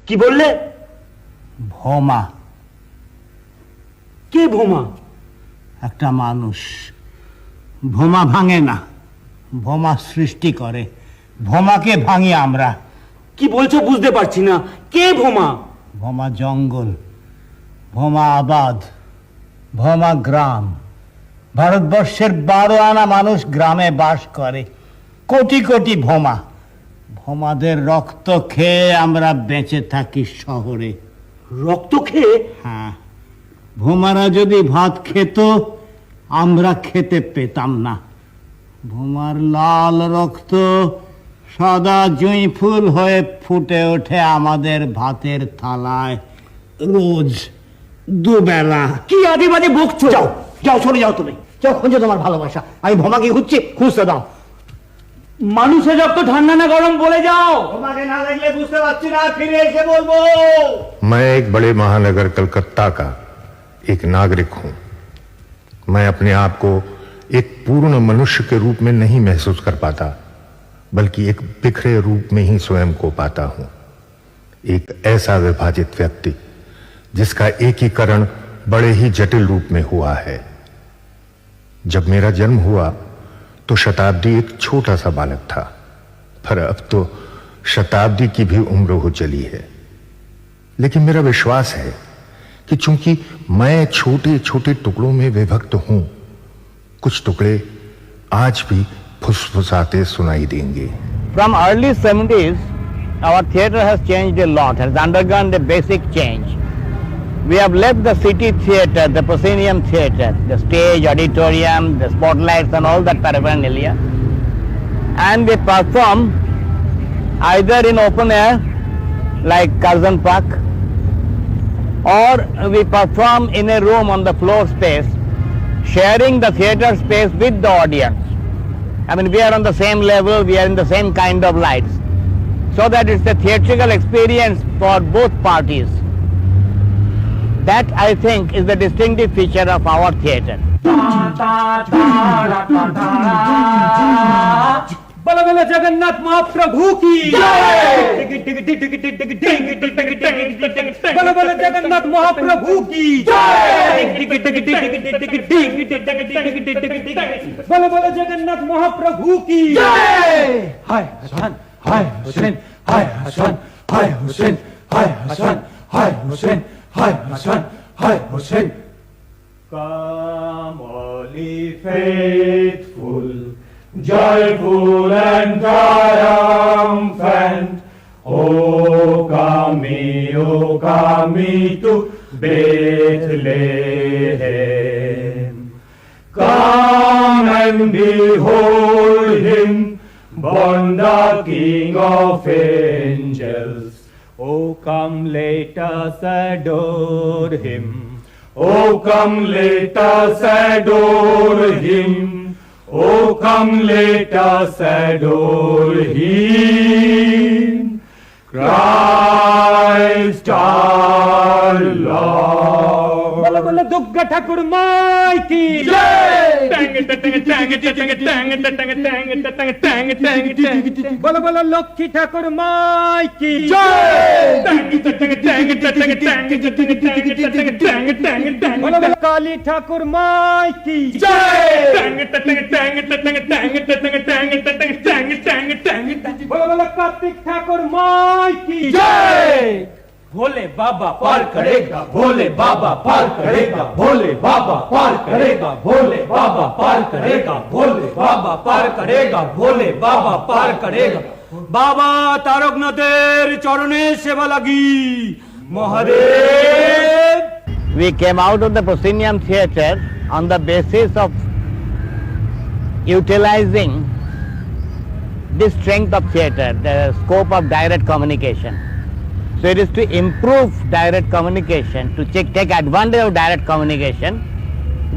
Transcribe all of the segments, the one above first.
কি বললে? ভোমা। কে ভোমা? একটা মানুষ। ভোমা ভাঙে না, ভোমা সৃষ্টি করে। ভোমাকে ভাঙি আমরা। কি বলছো বুঝতে পারছি না। কে ভোমা? ভোমা জঙ্গল, ভোমা আবাদ, ভোমা গ্রাম। ভারতবর্ষের 12 আনা মানুষ গ্রামে বাস করে। কোটি কোটি ভোমা। ভোমাদের রক্ত খেয়ে আমরা বেঁচে থাকি শহরে। রক্ত খেয়ে? হ্যাঁ, ভোমারা যদি ভাত খেত আমরা খেতে পেতাম না। ভোমার লাল রক্ত সাদা জুঁই ফুল হয়ে ফুটে ওঠে আমাদের ভাতের থালায় রোজ দুবেলা। কি আজে বাজে বকছো? যাও যাও, চলে যাও তুমি। যাও, খুঁজে তোমার ভালোবাসা। আমি ভোমাকে খুঁজছি, খুঁজতে দাও। মানুষের রক্ত ঠান্ডা না গরম বলে যাও। তোমাকে না দেখলে বুঝতে পারছি না, ফিরে এসে বলবো। मैं एक बड़े महानगर कलकत्ता का एक नागरिक हूं। मैं अपने आप को एक पूर्ण मनुष्य के रूप में नहीं महसूस कर पाता, बल्कि एक बिखरे रूप में ही स्वयं को पाता हूं। एक ऐसा विभाजित व्यक्ति जिसका एकीकरण बड़े ही जटिल रूप में हुआ है। जब मेरा जन्म हुआ तो शताब्दी एक छोटा सा बालक था, पर अब तो शताब्दी की भी उम्र हो चली है। लेकिन मेरा विश्वास है कि चूंकि मैं छोटे छोटे टुकड़ों में विभक्त हूं, कुछ टुकड़े आज भी फुसफुसाते सुनाई देंगे। From early 70s, our theatre has changed a lot, has undergone a basic change. We have left the city theatre, the proscenium theatre, the stage, auditorium, the spotlights and all that paraphernalia, and we perform either in open air like Curzon Park, or we perform in a room on the floor space, sharing the theatre space with the audience. I mean, we are on the same level, we are in the same kind of lights, so that it's a theatrical experience for both parties. That, I think, is the distinctive feature of our theatre. বলো বলো জগন্নাথ মহাপ্রভু কি বলো বলো জগন্নাথ মহাপ্রভু কি বলো বলো জগন্নাথ মহাপ্রভু কি হায় হাসান হায় হোসেন হায় হাসান হায় হোসেন হায় হাসান হায় হোসেন হায় হাসান হায় Hossain Come all ye faithful, joyful and triumphant, O come ye to Bethlehem. Come and behold him, born the King of angels. O come, let us adore him. Oh, come, let us adore him. Oh, come, let us adore him. Christ our Lord. Bola bola Dugga Thakur Mai ki jai. Bola bola Lokhi Thakur Mai ki jai. Bola bola Kali Thakur Mai ki jai. Bola bola Kartik Thakur Mai ki jai. भोले बाबा पार करेगा, भोले बाबा पार करेगा, भोले बाबा पार करेगा, भोले बाबा पार करेगा, भोले बाबा पार करेगा, भोले बाबा पार करेगा। बाबा तारकनाथेर चरणे सेवा लगी Mahadev. We came out of the proscenium theatre on the basis of utilizing the strength of theatre, the scope of direct communication. So it is to improve direct communication, to take advantage of direct communication,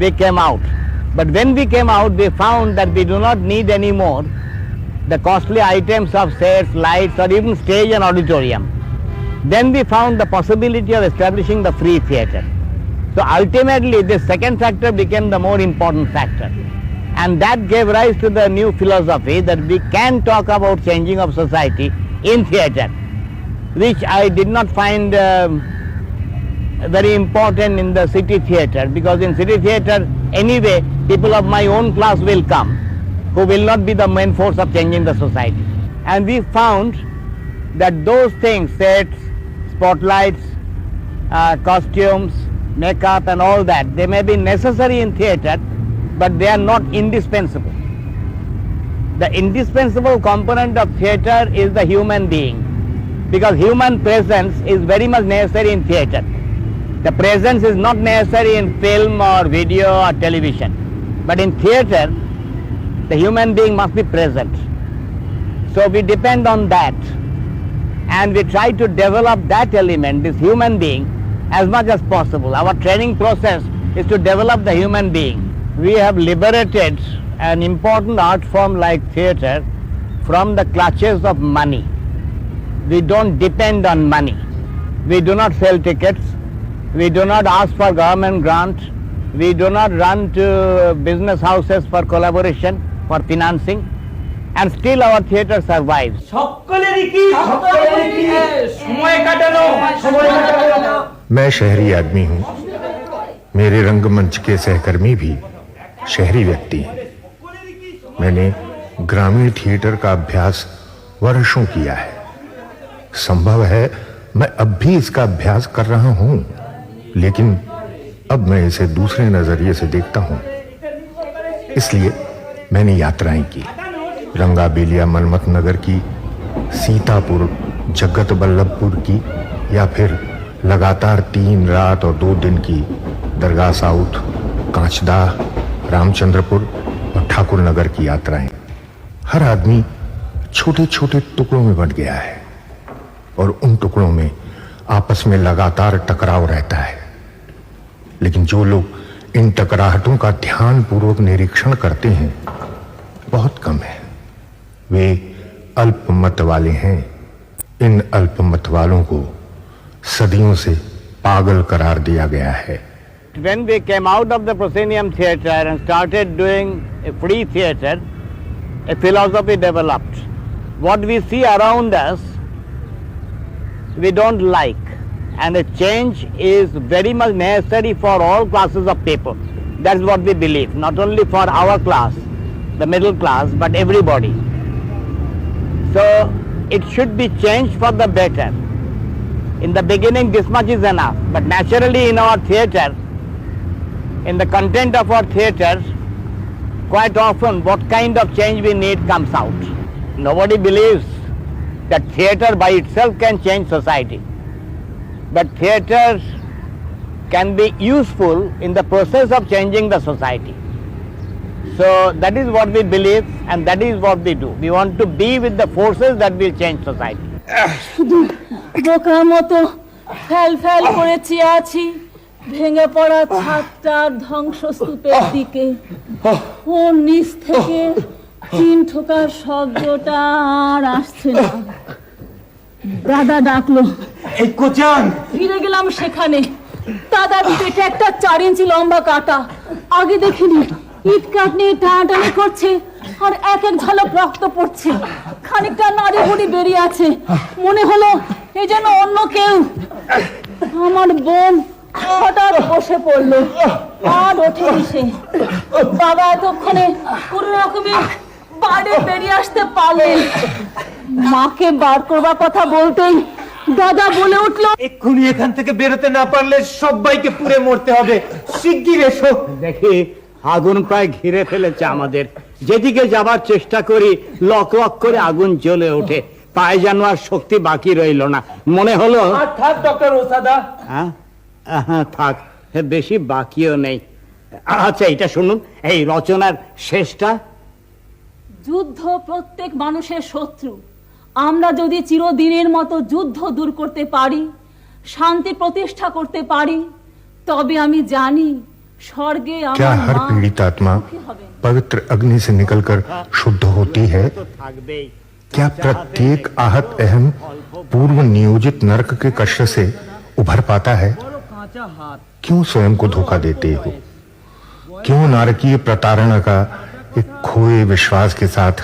we came out. But when we came out, we found that we do not need anymore the costly items of sets, lights, or even stage and auditorium. Then we found the possibility of establishing the free theatre. So ultimately, this second factor became the more important factor. And that gave rise to the new philosophy that we can talk about changing of society in theatre. which I did not find very important in the city theatre, because in city theatre anyway people of my own class will come who will not be the main force of changing the society. And we found that those things, sets, spotlights, costumes, makeup and all that, they may be necessary in theatre, but they are not indispensable. The indispensable component of theatre is the human being, because human presence is very much necessary in theatre. The presence is not necessary in film or video or television, but in theatre the human being must be present. So we depend on that, and we try to develop that element, this human being, as much as possible. Our training process is to develop the human being. We have liberated an important art form like theatre from the clutches of money. We don't depend on money. We do not sell tickets. We do not ask for government grant. We do not run to business houses for collaboration, for financing, and still our theatre survives. সকলেরই কি সময় কাটানো मैं शहरी आदमी हूं। मेरे रंगमंच के सहकर्मी भी शहरी व्यक्ति हैं। मैंने ग्रामीण थिएटर का अभ्यास वर्षों किया है। संभव है मैं अब भी इसका अभ्यास कर रहा हूं, लेकिन अब मैं इसे दूसरे नजरिए से देखता हूं। इसलिए मैंने यात्राएं की, रंगाबेलिया मलमत नगर की, सीतापुर, जगत बल्लभपुर की, या फिर लगातार 3 रात और 2 दिन की दरगाह साउथ, कांचदा, रामचंद्रपुर और ठाकुर नगर की यात्राएं। हर आदमी छोटे छोटे टुकड़ों में बंट गया है और उन टुकड़ों में आपस में लगातार टकराव रहता है। लेकिन जो लोग इन टकराहटों का ध्यानपूर्वक निरीक्षण करते हैं बहुत कम है। वे अल्पमत वाले हैं। इन अल्पमत वालों को सदियों से पागल करार दिया गया है। When we came out of the proscenium theatre and started doing a free theatre, a philosophy developed. What we see around us, we don't like, and a change is very much necessary for all classes of people. That's what we believe, not only for our class, the middle class, but everybody. So it should be changed for the better. In the beginning this much is enough, but naturally in our theatre, in the content of our theatre, quite often what kind of change we need comes out. Nobody believes that theatre by itself can change society, but theatre can be useful in the process of changing the society. So that is what we believe, and that is what we do. We want to be with the forces that will change society. বোকার মতো fail fail করে চেয়ে আছি ভেঙে পড়া ছাদটার ধ্বংসস্তূপের দিকে। ওর নিচ থেকে তিন ঠোকার শব্দটা আর আসছে না। দাদা ডাকলো, এই কোচান। ফিরে গেলাম সেখানে। দাদার পেটে একটা 4 ইঞ্চি লম্বা কাটা। আগে দেখিনি, ইট কাঠ নিয়ে টানাটানি করছে আর এক এক ঝলক রক্ত পড়ছে। খানিকটা নাড়ি বুড়ি বেরিয়ে আছে, মনে হলো এই যেন অন্য কেউ। আমার বোন হঠাৎ বসে পড়লো আর ওঠেনি সে। বাবা এতক্ষণে কোনো রকমে বাইরে বেরিয়ে আসতে পারলেন। মাকে বার করবার কথা বলতেই দাদা বলে উঠলো, এক্ষুনি এখান থেকে বেরোতে না পারলে সবাইকে পুড়ে মরতে হবে। শিগগির এসো। দেখি আগুন প্রায় ঘিরে ফেলেছে আমাদের। যেদিকে যাবার চেষ্টা করি লক লক করে আগুন জ্বলে ওঠে। পায়ে যেন আর শক্তি বাকি রইল না। মনে হলো আর থাক ডক্টর ওসাদা। হ্যাঁ থাক, বেশি বাকিও নেই। আচ্ছা এটা শুনুন, এই রচনার শেষটা। যুদ্ধ প্রত্যেক মানুষের শত্রু। আমরা যদি চিরদিনের মতো যুদ্ধ দূর করতে পারি, শান্তি প্রতিষ্ঠা করতে পারি, তবে আমি জানি स्वर्गे क्या हर पीड़ित आत्मा पवित्र अग्नि से निकलकर शुद्ध होती है? क्या प्रत्येक आहत अहम पूर्व नियोजित नरक के कष्ट से उभर पाता है? क्यों स्वयं को धोखा देते हो? क्यों नारकीय प्रताड़ना का एक खोए विश्वास के साथ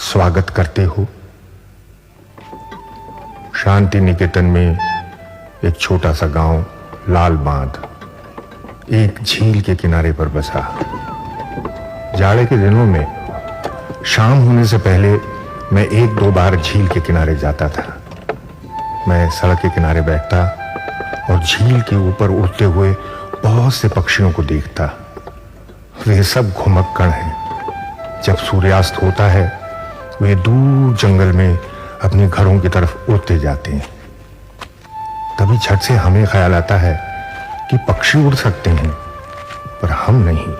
स्वागत करते हो? शांति निकेतन में एक छोटा सा गांव लाल बांध एक झील के किनारे पर बसा। जाड़े के दिनों में शाम होने से पहले मैं 1-2 बार झील के किनारे जाता था। मैं सड़क के किनारे बैठता और झील के ऊपर उड़ते हुए बहुत से पक्षियों को देखता। वे सब घुमक्कड़ हैं। जब सूर्यास्त होता है वे दूर जंगल में अपने घरों की तरफ उड़ते जाते हैं। तभी झट से हमें ख्याल आता है कि पक्षी उड़ सकते हैं पर हम नहीं।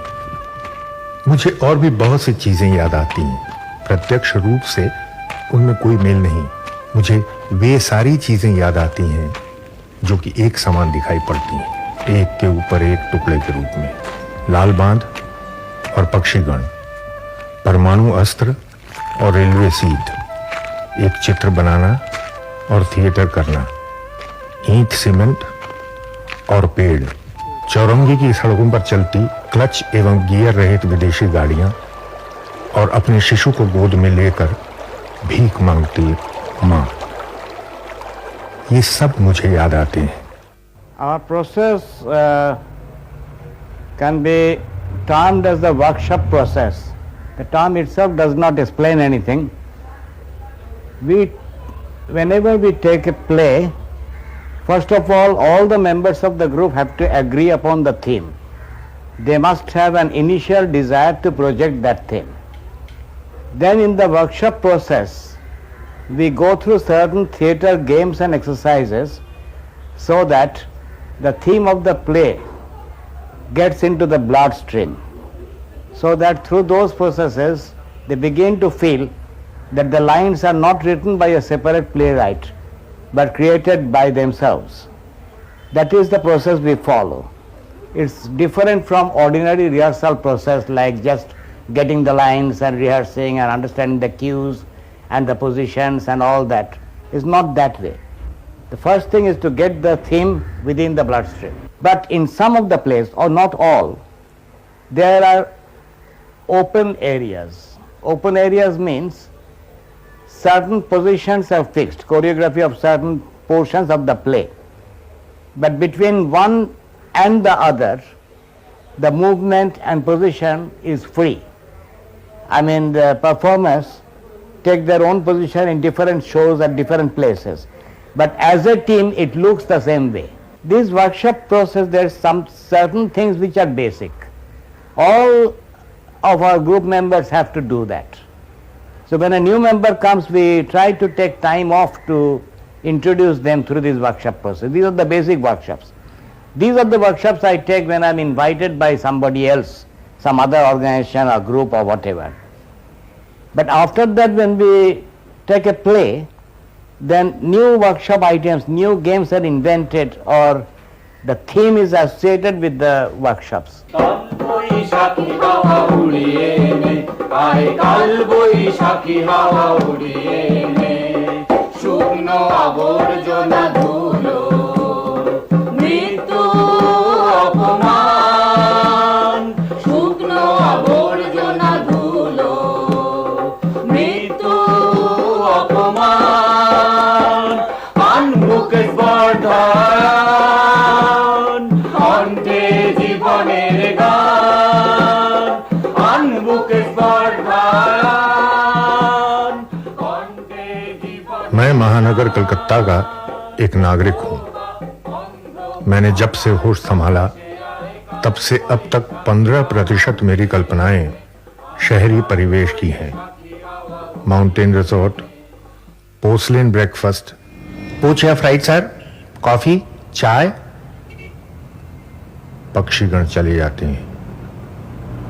मुझे और भी बहुत सी चीजें याद आती हैं। प्रत्यक्ष रूप से उनमें कोई मेल नहीं। मुझे वे सारी चीजें याद आती हैं जो कि एक समान दिखाई पड़ती हैं, एक के ऊपर एक टुकड़े के रूप में। लाल बांध और पक्षीगण, परमाणु अस्त्र और रेलवे सीट, एक चित्र बनाना और थिएटर करना, ईंट सीमेंट और पेड़, चौरंगी की सड़कों पर चलती क्लच एवं गियर रहित विदेशी गाड़ियां और अपने शिशु को गोद में लेकर भीख मांगती मां, ये सब मुझे याद आते हैं। Our process can be termed as the workshop process. The term itself does not explain anything. Whenever we take a play, first of all the members of the group have to agree upon the theme. They must have an initial desire to project that theme. Then in the workshop process, we go through certain theatre games and exercises so that the theme of the play gets into the bloodstream, so that through those processes they begin to feel that the lines are not written by a separate playwright but created by themselves. That is the process we follow. It's different from ordinary rehearsal process like just getting the lines and rehearsing and understanding the cues and the positions and all that. It's not that way. The first thing is to get the theme within the bloodstream. But in some of the plays, or not all, there are open areas. Open areas means certain positions are fixed, choreography of certain portions of the play. But between one and the other, the movement and position is free. I mean, the performers take their own position in different shows at different places. But as a team, it looks the same way. This workshop process, there are some certain things which are basic. All of our group members have to do that. So when a new member comes, we try to take time off to introduce them through this workshop process. These are the basic workshops. These are the workshops I take when I am invited by somebody else, some other organization or group or whatever. But after that, when we take a play, then new workshop items, new games are invented, or the theme is associated with the workshops. मैं महानगर कलकत्ता का एक नागरिक हूं। मैंने जब से होश संभाला तब से अब तक 15% मेरी कल्पनाएं शहरी परिवेश की हैं। माउंटेन रिसोर्ट, पोर्सलेन ब्रेकफास्ट, पोचिया फ्राइड सर, कॉफी, चाय। पक्षीगण चले जाते हैं,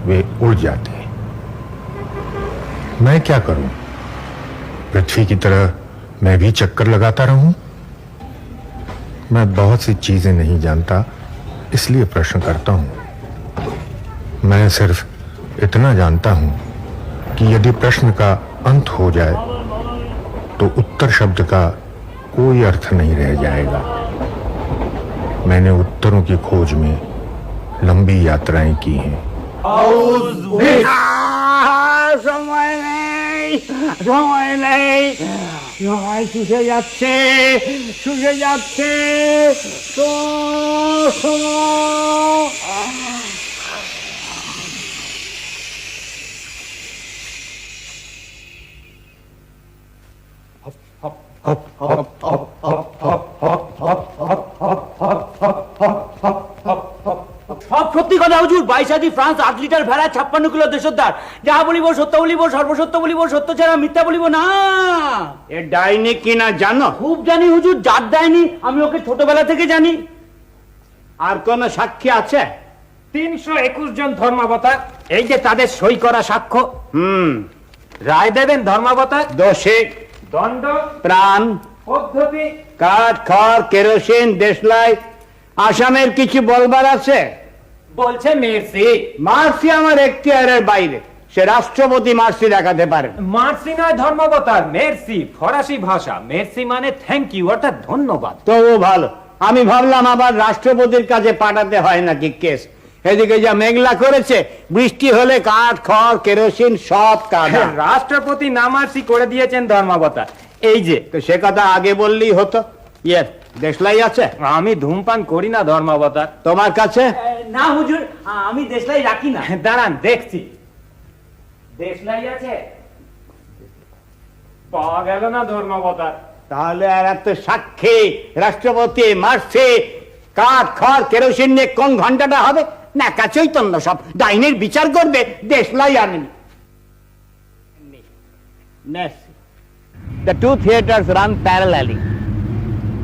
वे उड़ जाते हैं। मैं क्या करूं? पृथ्वी की तरह मैं भी चक्कर लगाता रहूं? मैं बहुत सी चीजें नहीं जानता, इसलिए प्रश्न करता हूं। मैं सिर्फ इतना जानता हूं कि यदि प्रश्न का अंत हो जाए तो उत्तर शब्द का कोई अर्थ नहीं रह जाएगा। मैंने उत्तरों की खोज में लंबी यात्राएं की हैं। समय नहीं। সময় নেই, সময় শুষে যাচ্ছে, শুষে যাচ্ছে। তো সব সত্যি কথা হুজুর। 22 ফ্রান্স 8 লিটার ভেড়া 56 কিলো দেশোদ্ধার। যা বলিব সত্য বলিব, সর্বসত্য বলিব, সত্য ছাড়া মিথ্যা বলিব না। এ ডাইনি কিনা জানো? খুব জানি হুজুর, জাত দেয়নি, আমি ওকে ছোটবেলা থেকে জানি। আর কোন সাক্ষী আছে? 321 জন ধর্মাবতার, এই যে তাদের সই করা সাক্ষ্য। রায় দেবেন ধর্মাবতার। দোষী, দণ্ড, প্রাণ, পদ্ধতি, কাঠ, খড়, কেরোসিন, দেশলাই। আসামের কিছু বলবার আছে? বলছে মেরসি। মার্সি আমার এখতিয়ারের বাইরে, সে রাষ্ট্রপতি মার্সি দেখাতে পারে। মার্সি নয় ধর্মাবতার, মেরসি। ফরাসি ভাষা মেরসি মানে থ্যাংক ইউ, অর্থাৎ ধন্যবাদ। তবু ভালো। আমি ভাবলাম আবার রাষ্ট্রপতির কাছে পাঠাতে হয় নাকি কেস। এদিকে যা মেঘলা করেছে, বৃষ্টি হলে কাঠ, খড়, কেরোসিন সব কাদা। রাষ্ট্রপতি নামার্সি করে দিয়েছেন ধর্মাবতার। এই যে, তো সে কথা আগে বললেই হতো। ইয়ে, দেশলাই আছে? আমি ধূমপান করি না ধর্মাবতার। তোমার কাছে? না হুজুর, আমি দেশলাই রাখি না। দাঁড়ান দেখছি। দেশলাই আছে? পাওয়া গেল না ধর্মাবতার। তাহলে আর এত সাক্ষী, রাষ্ট্রপতি, মার্সি, কাঠ, খড়, কেরোসিন নিয়ে কোন ঘন্টাটা হবে? না চৈতন্য সব ডাইনের বিচার করবে, দেশলাই আনেনি। The two theaters run parallelly.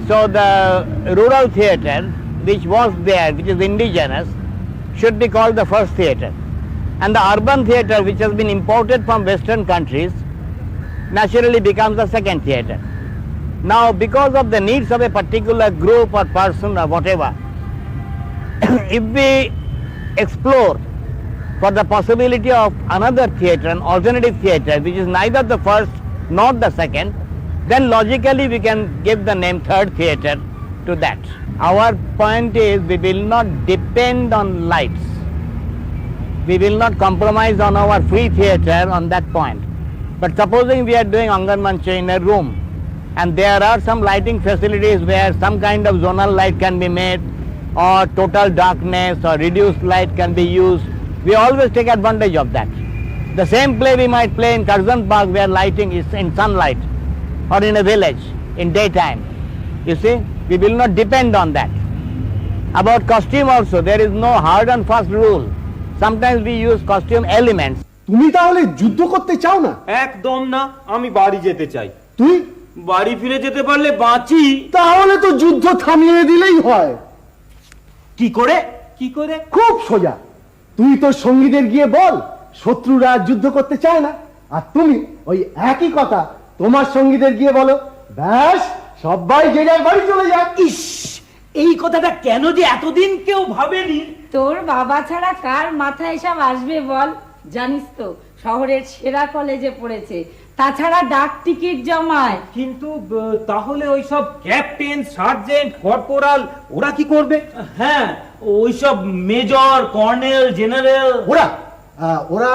So the rural theater, which was there, which is indigenous, should be called the first theater. And the urban theater, which has been imported from Western countries, naturally becomes the second theater. Now, because of the needs of a particular group or person or whatever, if we explore for the possibility of another theater, an alternative theater, which is neither the first nor the second, then logically we can give the name third theater to that. Our point is we will not depend on lights. We will not compromise on our free theater on that point. But supposing we are doing Angan Mancha in a room and there are some lighting facilities where some kind of zonal light can be made or total darkness or reduced light can be used, we always take advantage of that. The same play we might play in Curzon Park where lighting is in sunlight or in a village in daytime. You see, we will not depend on that. About costume also, there is no hard and fast rule. Sometimes we use costume elements. তুমি তাহলে যুদ্ধ করতে চাও না? একদম না, আমি বাড়ি যেতে চাই। তুই? বাড়ি ফিরে যেতে পারলে বাঁচি। তাহলে তো যুদ্ধ থামিয়ে দিলেই হয়। কি করে? কি করে? খুব সোজা। তুই তো সঙ্গীদের গিয়ে বল শত্রুরা যুদ্ধ করতে চায় না, আর তুমি ওই একই কথা তোমার সঙ্গীদের গিয়ে বলো, ব্যাস সবাই যে যার বাড়ি চলে যায়। ইস, এই কথাটা কেন যে এতদিন কেউ ভাবেনি। তোর বাবা ছাড়া কার মাথায় এসব আসবে বল? জানিস তো শহরের সেরা কলেজে পড়েছে, তাছাড়া ডাক টিকিট জমায়। কিন্তু তাহলে ওইসব ক্যাপ্টেন, সার্জেন্ট, কর্পোরাল ওরা কি করবে? হ্যাঁ, ওইসব মেজর, কর্নেল, জেনারেল ওরা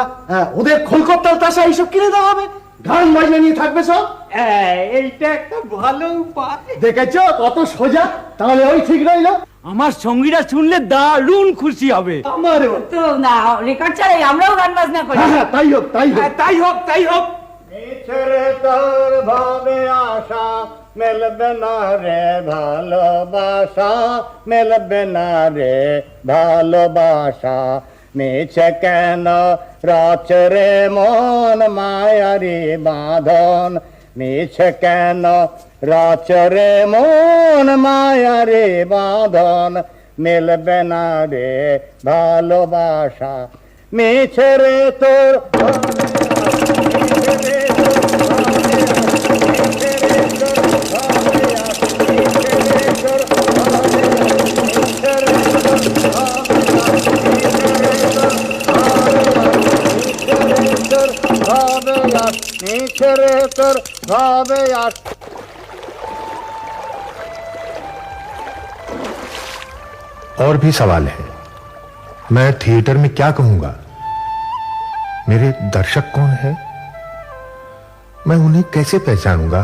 ওদের খোলকর্তাল তাসা এইসব কিনে দেওয়া হবে, গান বাজনা নিয়ে থাকবে সব। এইটা একটা ভালো উপায়। দেখেছো কত সোজা? তাহলে ওই ঠিক রইলো। আমার সঙ্গীরা শুনলে দারুণ খুশি হবে। আমারও তো না রেকর্ড ছাড়াই আমরাও গান বাজনা করি। হ্যাঁ, তাই হোক তাই হোক তাই হোক, তাই হোক। ছেড়ে তোর ভাবে আশা মেলবে না রে ভালোবাসা, মেলবে না রে ভালোবাসা। মিছে কেন রচরে মন মায়ারি বাঁধন, মিছে কেন রচরে মন মায়ারি বাঁধন, মিলবে না রে ভালোবাসা। মিছে রে তোর और भी सवाल है। मैं थिएटर में क्या कहूंगा? मेरे दर्शक कौन है? मैं उन्हें कैसे पहचानूंगा,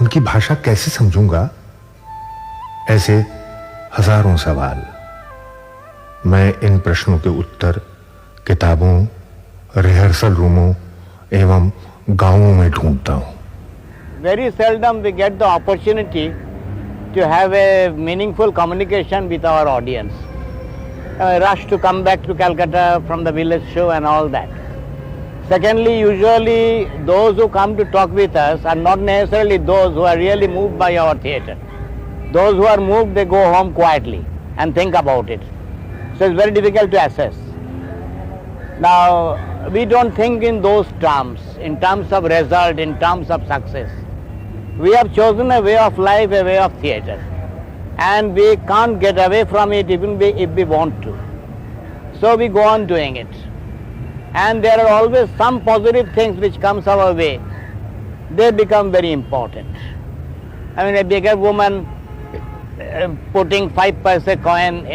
उनकी भाषा कैसे समझूंगा? ऐसे हजारों सवाल। मैं इन प्रश्नों के उत्तर किताबों, रिहर्सल रूमों एवं गांवों में ढूंढता हूं। Very seldom we get the opportunity to have a meaningful communication with our audience. Rush to come back to Calcutta from the village show and all that. Secondly, usually those who come to talk with us are not necessarily those who are really moved by our theatre. Those who are moved, they go home quietly and think about it. So it's very difficult to assess. Now, we don't think in those terms, in terms of result, in terms of success. We have chosen a way of life, a way of theatre, and we can't get away from it even if we want to. So we go on doing it. And there are always some positive things which comes our way. They become very important. I mean, a bigger woman putting 5 paise coin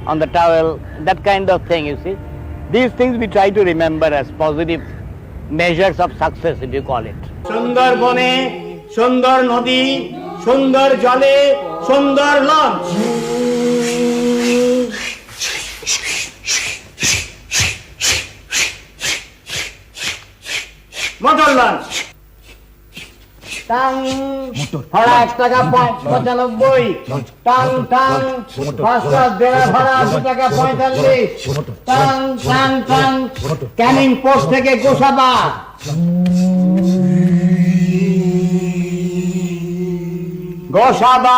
on the towel, that kind of thing, you see. These things we try to remember as positive measures of success, if you call it. সুন্দর বনে সুন্দর নদী, সুন্দর জলে সুন্দর launch. Motor launch. Tongue ভাড়া 1 টাকা 95, tongue tongue পাঁচটা বেড়া ভাড়া 2 টাকা 45, tongue tongue tongue Canning post থেকে গোসাবা। গোসাবা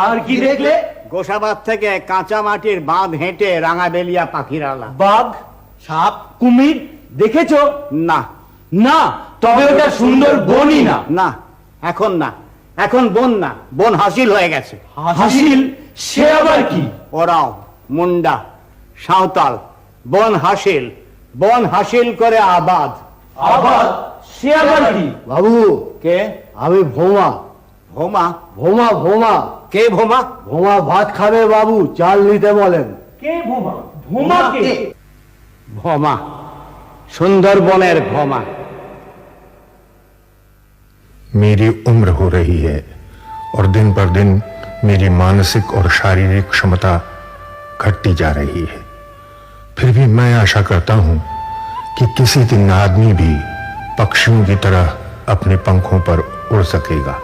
আর কি দেখলে? গোসাবাদ থেকে কাঁচা মাটির বাঁধ হেঁটে রাঙাবেলিয়া পাখিরালা। বাঘ, সাপ, কুমির দেখেছো? না না, তবে ওটা সুন্দর বনই না। না, এখন না, এখন বন না, বন হাসিল হয়ে গেছে। হাসিল? সে আবার কি? ওরাও, মুন্ডা, সাঁওতাল, বন হাসিল, বন হাসিল করে আবাদ। আবার? সে আবার কি? বাবু, কে? আমি ভোমা। ভোমা? ভোমা ভোমা কে ভোমা? ভোমা ভাত খাবে বাবু, চাল নিতে বলেন। কে ভোমা? ভোমা কে? ভোমা, সুন্দরবনের ভোমা। मेरी उम्र हो रही है और दिन पर दिन मेरी मानसिक और शारीरिक क्षमता घटती जा रही है। फिर भी मैं आशा करता हूं कि किसी दिन आदमी भी पक्षियों की तरह अपने पंखों पर उड़ सकेगा।